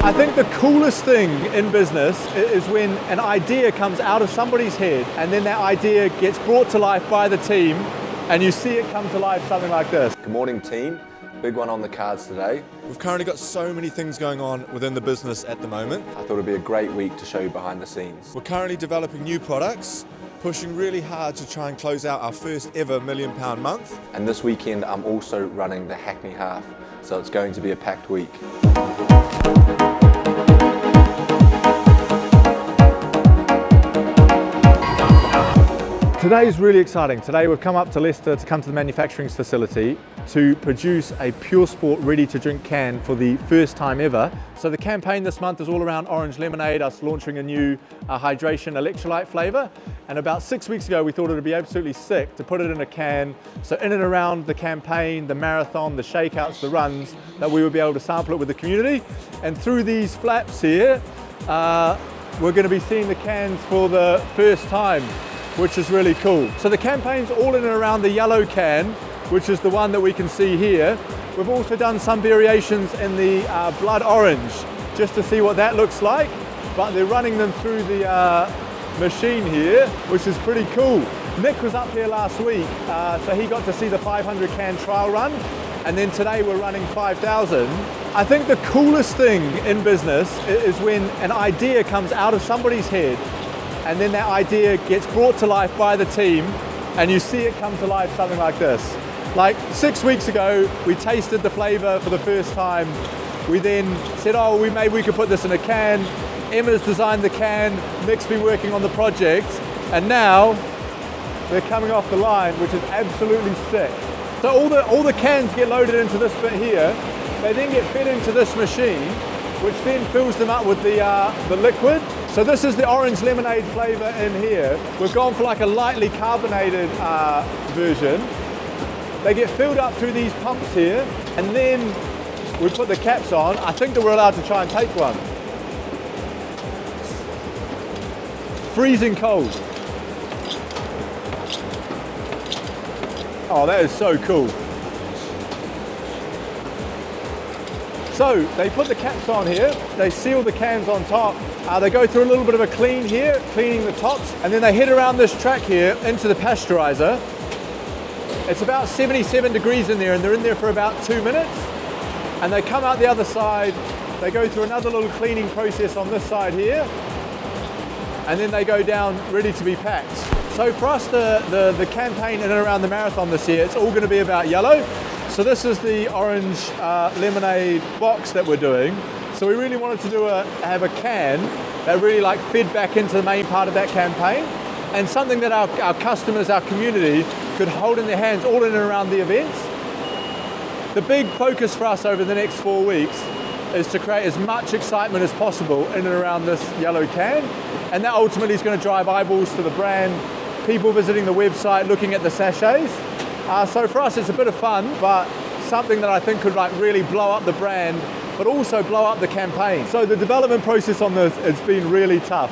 I think the coolest thing in business is when an idea comes out of somebody's head and then that idea gets brought to life by the team and you see it come to life something like this. Good morning, team. Big one on the cards today. We've currently got so many things going on within the business at the moment. I thought it'd be a great week to show you behind the scenes. We're currently developing new products, pushing really hard to try and close out our first ever £1 million month. And this weekend, I'm also running the Hackney Half, so it's going to be a packed week. Today is really exciting. Today we've come up to Leicester to come to the manufacturing facility to produce a Puresport ready-to-drink can for the first time ever. So the campaign this month is all around orange lemonade, us launching a new hydration electrolyte flavour. And about 6 weeks ago we thought it would be absolutely sick to put it in a can. So in and around the campaign, the marathon, the shakeouts, the runs, that we would be able to sample it with the community. And through these flaps here, we're going to be seeing the cans for the first time, which is really cool. So the campaign's all in and around the yellow can, which is the one that we can see here. We've also done some variations in the blood orange, just to see what that looks like. But they're running them through the machine here, which is pretty cool. Nick was up here last week, so he got to see the 500 can trial run. And then today we're running 5,000. I think the coolest thing in business is when an idea comes out of somebody's head and then that idea gets brought to life by the team and you see it come to life something like this. Like 6 weeks ago, we tasted the flavour for the first time. We then said, oh, maybe we could put this in a can. Emma's designed the can, Nick's been working on the project, and now they're coming off the line, which is absolutely sick. So all the cans get loaded into this bit here. They then get fed into this machine, which then fills them up with the liquid. So this is the orange lemonade flavour in here. We've gone for like a lightly carbonated version. They get filled up through these pumps here, and then we put the caps on. I think that we're allowed to try and take one. Freezing cold. Oh, that is so cool. So they put the caps on here, they seal the cans on top, they go through a little bit of a clean here, cleaning the tops, and then they head around this track here into the pasteurizer. It's about 77 degrees in there, and they're in there for about 2 minutes. And they come out the other side, they go through another little cleaning process on this side here, and then they go down ready to be packed. So for us, the campaign in and around the marathon this year, it's all going to be about yellow. So this is the orange lemonade box that we're doing. So we really wanted to have a can that really fed back into the main part of that campaign, and something that our customers, our community, could hold in their hands all in and around the events. The big focus for us over the next 4 weeks is to create as much excitement as possible in and around this yellow can, and that ultimately is going to drive eyeballs to the brand, people visiting the website, looking at the sachets. So for us, it's a bit of fun, but something that I think could really blow up the brand, but also blow up the campaign. So the development process on this, it's been really tough.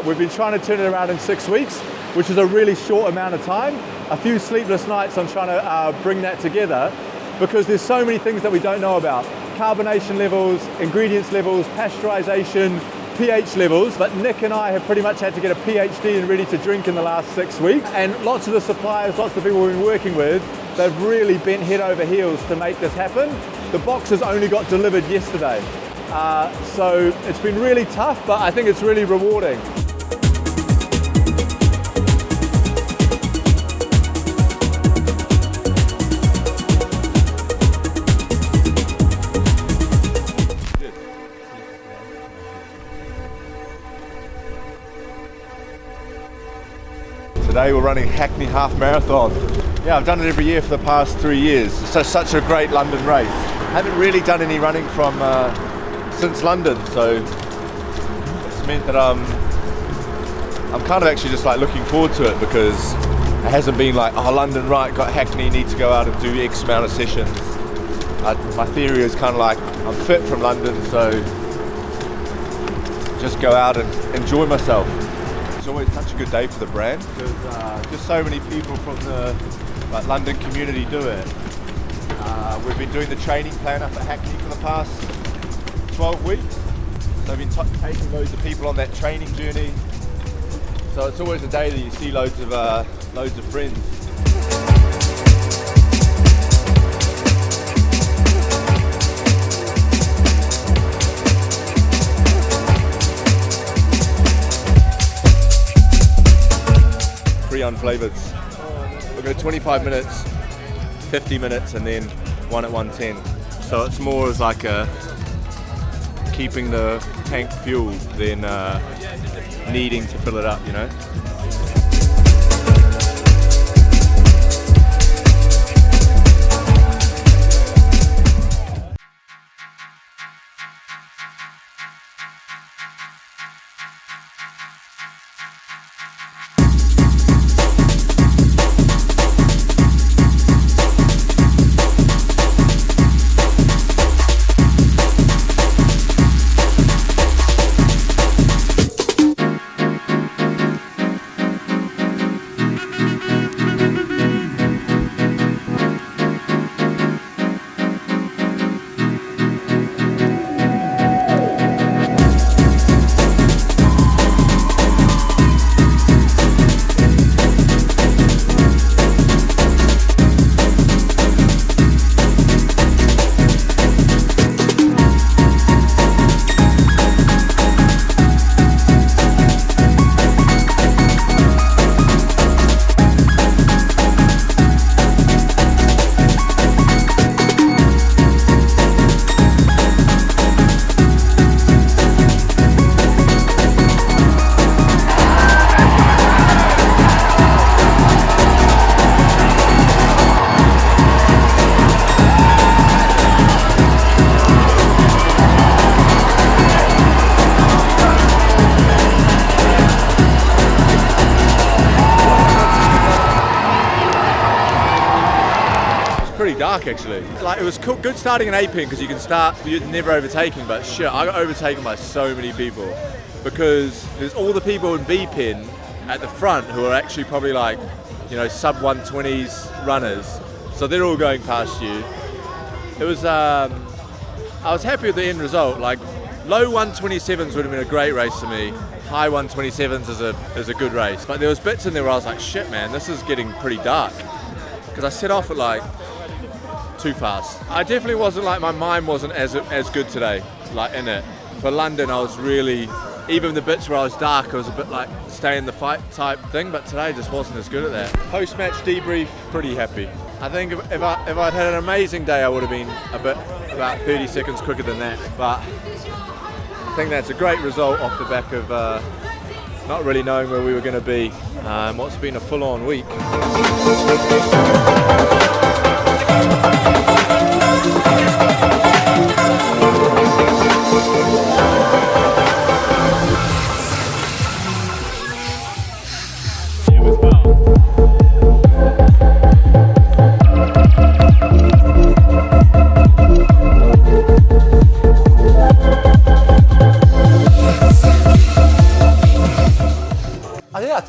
We've been trying to turn it around in 6 weeks, which is a really short amount of time. A few sleepless nights on trying to bring that together, because there's so many things that we don't know about. Carbonation levels, ingredients levels, pasteurization, pH levels, but Nick and I have pretty much had to get a PhD in ready to drink in the last 6 weeks, and lots of the suppliers, lots of the people we've been working with, they've really bent head over heels to make this happen. The boxes only got delivered yesterday, so it's been really tough, but I think it's really rewarding. Today we're running Hackney Half Marathon. Yeah, I've done it every year for the past 3 years. So such a great London race. Haven't really done any running from since London, so it's meant that I'm kind of actually just looking forward to it, because it hasn't been oh, London, right, got Hackney, need to go out and do X amount of sessions. My theory is kind of I'm fit from London, so just go out and enjoy myself. It's always such a good day for the brand, because just so many people from the London community do it. We've been doing the training plan up at Hackney for the past 12 weeks. They've been taking loads of people on that training journey. So it's always a day that you see loads of friends. Three unflavoured. We'll go 25 minutes, 50 minutes, and then one at 110. So it's more as like a keeping the tank fueled than needing to fill it up, you know. Pretty dark actually. Like it was cool, good starting an 8 pin because you can start, you're never overtaking, but shit, I got overtaken by so many people because there's all the people in B pin at the front who are actually probably like, you know, sub 120s runners. So they're all going past you. It was, I was happy with the end result. Like low 127s would have been a great race for me. High 127s is a good race. But there was bits in there where I was like, shit man, this is getting pretty dark. Because I set off at like, too fast. I definitely wasn't like, my mind wasn't as good today, like in it. For London, I was really, even the bits where I was dark, I was a bit like stay in the fight type thing, but today just wasn't as good at that. Post-match debrief, pretty happy. I think if I'd had an amazing day, I would have been about 30 seconds quicker than that, but I think that's a great result off the back of not really knowing where we were going to be. What's been a full-on week.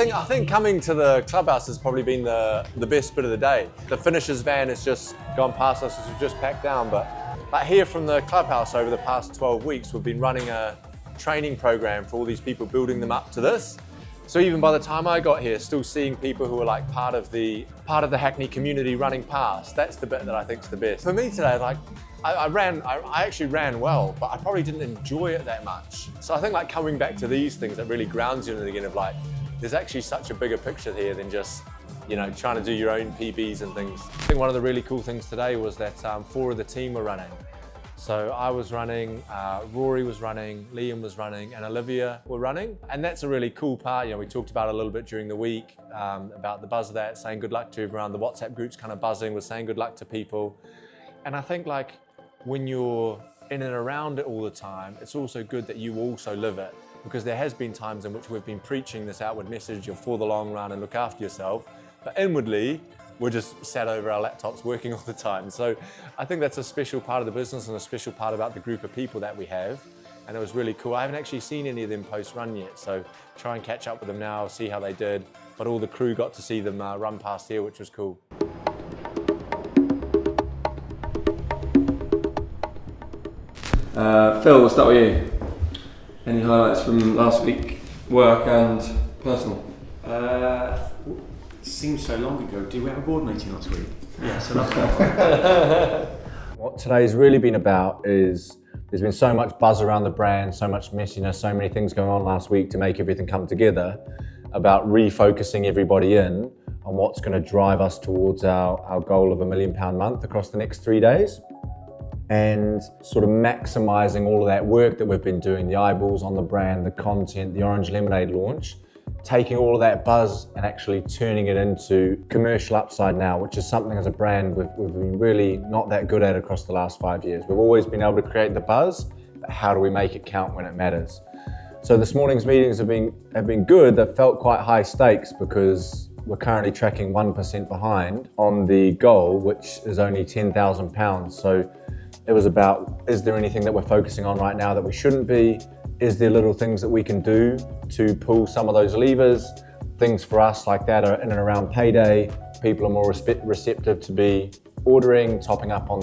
I think coming to the clubhouse has probably been the best bit of the day. The finishers van has just gone past us as we've just packed down, but like here from the clubhouse over the past 12 weeks, we've been running a training program for all these people, building them up to this. So even by the time I got here, still seeing people who are like part of the Hackney community running past, that's the bit that I think is the best. For me today, like I actually ran well, but I probably didn't enjoy it that much. So I think like coming back to these things that really grounds you in it again of like, there's actually such a bigger picture here than just, you know, trying to do your own PBs and things. I think one of the really cool things today was that 4 of the team were running. So I was running, Rory was running, Liam was running, and Olivia were running. And that's a really cool part. You know, we talked about it a little bit during the week, about the buzz of that, saying good luck to everyone. The WhatsApp group's kind of buzzing with saying good luck to people. And I think like when you're in and around it all the time, it's also good that you also live it. Because there has been times in which we've been preaching this outward message of for the long run and look after yourself, but inwardly, we're just sat over our laptops working all the time. So I think that's a special part of the business and a special part about the group of people that we have. And it was really cool. I haven't actually seen any of them post-run yet, so try and catch up with them now, see how they did. But all the crew got to see them run past here, which was cool. Phil, we'll start with you. Any highlights from last week, work and personal? Seems so long ago. Did we have a board meeting last week? Yeah, so that's What today's really been about is there's been so much buzz around the brand, so much messiness, so many things going on last week to make everything come together, about refocusing everybody in on what's going to drive us towards our goal of £1 million month across the next 3 days, and sort of maximising all of that work that we've been doing, the eyeballs on the brand, the content, the Orange Lemonade launch, taking all of that buzz and actually turning it into commercial upside now, which is something as a brand we've been really not that good at across the last 5 years. We've always been able to create the buzz, but how do we make it count when it matters? So this morning's meetings have been good. They've felt quite high stakes because we're currently tracking 1% behind on the goal, which is only £10,000. So it was about, is there anything that we're focusing on right now that we shouldn't be? Is there little things that we can do to pull some of those levers? Things for us like that are in and around payday. People are more receptive to be ordering, topping up on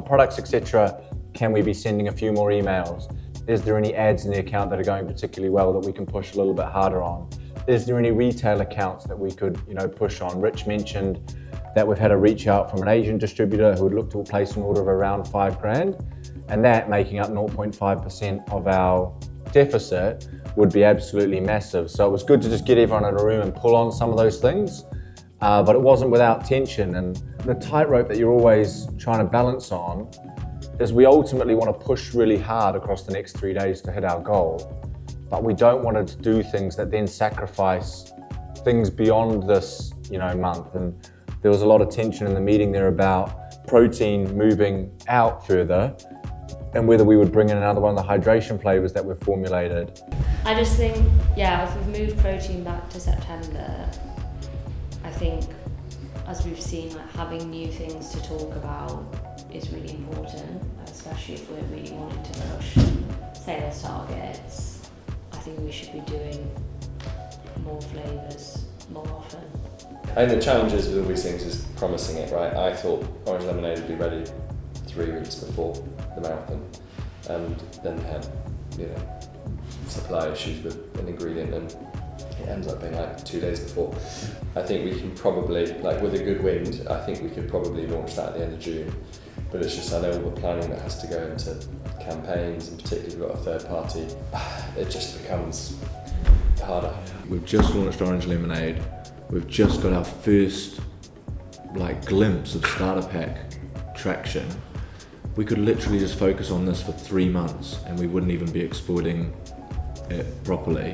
products, etc. Can we be sending a few more emails? Is there any ads in the account that are going particularly well that we can push a little bit harder on? Is there any retail accounts that we could, push on? Rich mentioned that we've had a reach out from an Asian distributor who would look to place an order of around $5,000, and that making up 0.5% of our deficit would be absolutely massive. So it was good to just get everyone in a room and pull on some of those things, but it wasn't without tension. And the tightrope that you're always trying to balance on is we ultimately want to push really hard across the next 3 days to hit our goal, but we don't want to do things that then sacrifice things beyond this, month. And there was a lot of tension in the meeting there about protein moving out further and whether we would bring in another one of the hydration flavors that we've formulated. I just think, if we've moved protein back to September, I think, as we've seen, having new things to talk about is really important, especially if we're really wanting to push sales targets. I think we should be doing more flavours more often. I think the challenge is with all these things is promising it, right? I thought Orange Lemonade would be ready 3 weeks before the marathon, and then had, supply issues with an ingredient, and it ends up being like 2 days before. I think we can probably, with a good wind, I think we could probably launch that at the end of June. But it's just, I know all the planning that has to go into campaigns, and particularly we've got a third party, it just becomes harder. We've just launched Orange Lemonade. We've just got our first glimpse of starter pack traction. We could literally just focus on this for 3 months and we wouldn't even be exploiting it properly.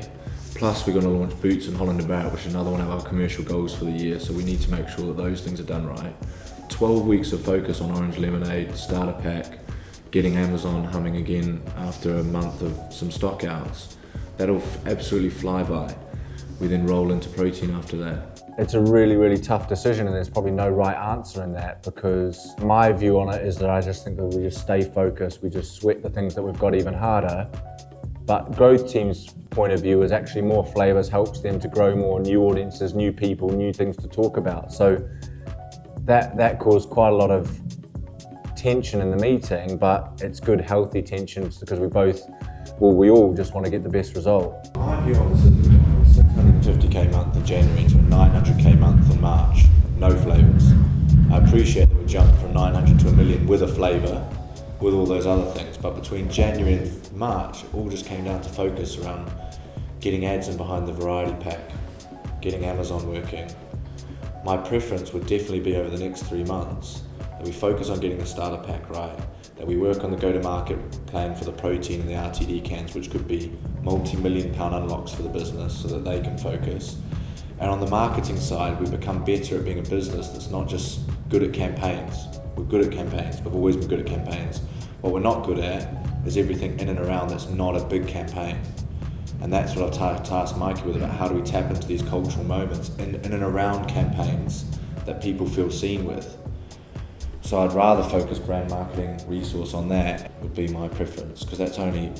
Plus we're going to launch Boots and Holland & Barrett, which is another one of our commercial goals for the year, so we need to make sure that those things are done right. 12 weeks of focus on Orange Lemonade, starter pack, getting Amazon humming again after a month of some stock outs. That'll absolutely fly by. We then roll into protein after that. It's a really, really tough decision, and there's probably no right answer in that, because my view on it is that I just think that we just stay focused, we just sweat the things that we've got even harder. But growth team's point of view is actually more flavours helps them to grow more new audiences, new people, new things to talk about. So that caused quite a lot of tension in the meeting, but it's good, healthy tension, because we all just want to get the best result. My view on this is 650k month in January to a 900k month in March, no flavours. I appreciate that we jumped from 900 to 1 million with a flavour, with all those other things, but between January and March, it all just came down to focus around getting ads in behind the variety pack, getting Amazon working. My preference would definitely be over the next 3 months that we focus on getting the starter pack right, that we work on the go-to-market plan for the protein and the RTD cans, which could be multi-million pound unlocks for the business so that they can focus. And on the marketing side, we've become better at being a business that's not just good at campaigns. We're good at campaigns, we've always been good at campaigns. What we're not good at is everything in and around that's not a big campaign. And that's what I've tasked Mikey with, about how do we tap into these cultural moments in and around campaigns that people feel seen with. So I'd rather focus brand marketing resource on that, would be my preference, because that's only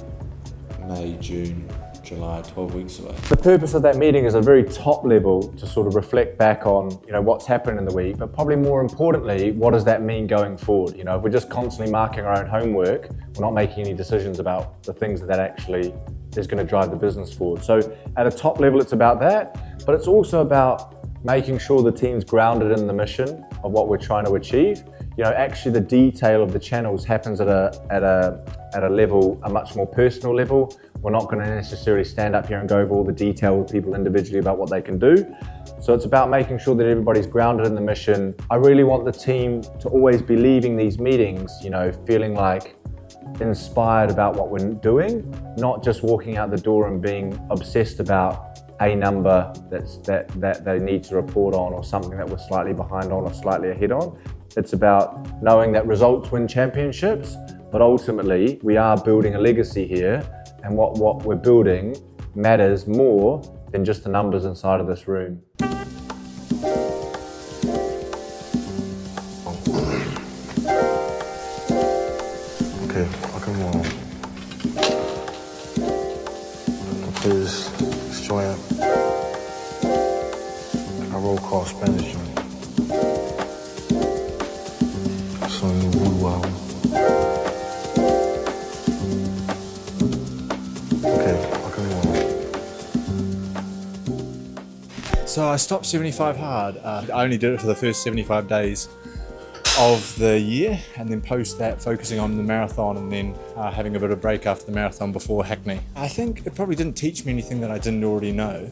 May, June, July, 12 weeks away. The purpose of that meeting is a very top level to sort of reflect back on, what's happened in the week, but probably more importantly, what does that mean going forward? If we're just constantly marking our own homework, we're not making any decisions about the things that actually is going to drive the business forward. So at a top level, it's about that, but it's also about making sure the team's grounded in the mission of what we're trying to achieve. You know, actually the detail of the channels happens at a level, a much more personal level. We're not going to necessarily stand up here and go over all the detail with people individually about what they can do. So it's about making sure that everybody's grounded in the mission. I really want the team to always be leaving these meetings, you know, feeling like inspired about what we're doing, not just walking out the door and being obsessed about a number that they need to report on, or something that we're slightly behind on or slightly ahead on. It's about knowing that results win championships, but ultimately we are building a legacy here, and what we're building matters more than just the numbers inside of this room. Okay, come on. Please, join. I roll call Spanish. So wow. Okay, come on. So I stopped 75 hard. I only did it for the first 75 days of the year, and then post that focusing on the marathon, and then having a bit of break after the marathon before Hackney. I think it probably didn't teach me anything that I didn't already know,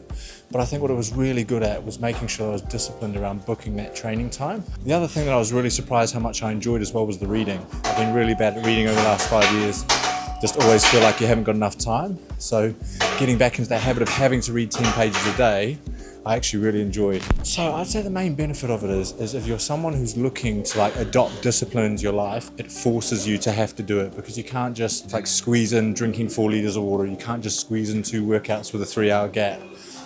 but I think what I was really good at was making sure I was disciplined around booking that training time. The other thing that I was really surprised how much I enjoyed as well was the reading. I've been really bad at reading over the last 5 years. Just always feel like you haven't got enough time. So getting back into that habit of having to read 10 pages a day, I actually really enjoyed. So I'd say the main benefit of it is if you're someone who's looking to like adopt discipline into your life, it forces you to have to do it, because you can't just like squeeze in drinking 4 liters of water. You can't just squeeze in 2 workouts with a 3-hour gap.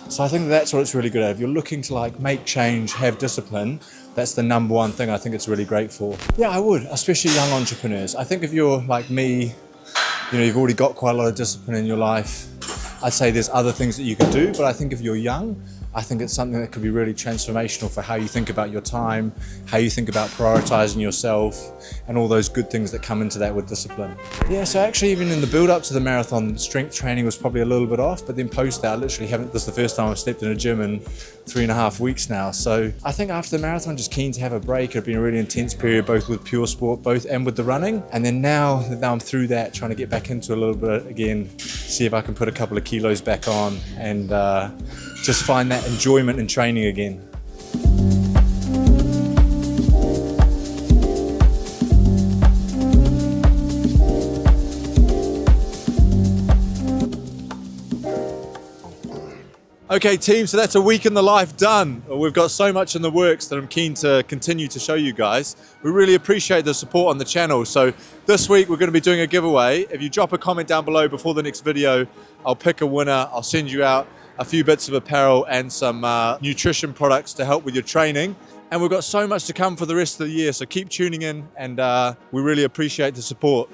So I think that's what it's really good at. If you're looking to like make change, have discipline, that's the number one thing I think it's really great for. Yeah, I would, especially young entrepreneurs. I think if you're like me, you know, you've already got quite a lot of discipline in your life, I'd say there's other things that you can do, but I think if you're young, I think it's something that could be really transformational for how you think about your time, how you think about prioritizing yourself, and all those good things that come into that with discipline. Yeah, so actually even in the build up to the marathon, strength training was probably a little bit off, but then post that, I literally haven't, this is the first time I've stepped in a gym in 3.5 weeks now. So I think after the marathon, just keen to have a break. It's been a really intense period, both with Puresport, and with the running. And then now I'm through that, trying to get back into a little bit again, see if I can put a couple of kilos back on, and just find that enjoyment in training again. Okay team, so that's a week in the life done. We've got so much in the works that I'm keen to continue to show you guys. We really appreciate the support on the channel. So this week we're going to be doing a giveaway. If you drop a comment down below before the next video, I'll pick a winner. I'll send you out a few bits of apparel and some nutrition products to help with your training. And we've got so much to come for the rest of the year, so keep tuning in, and we really appreciate the support.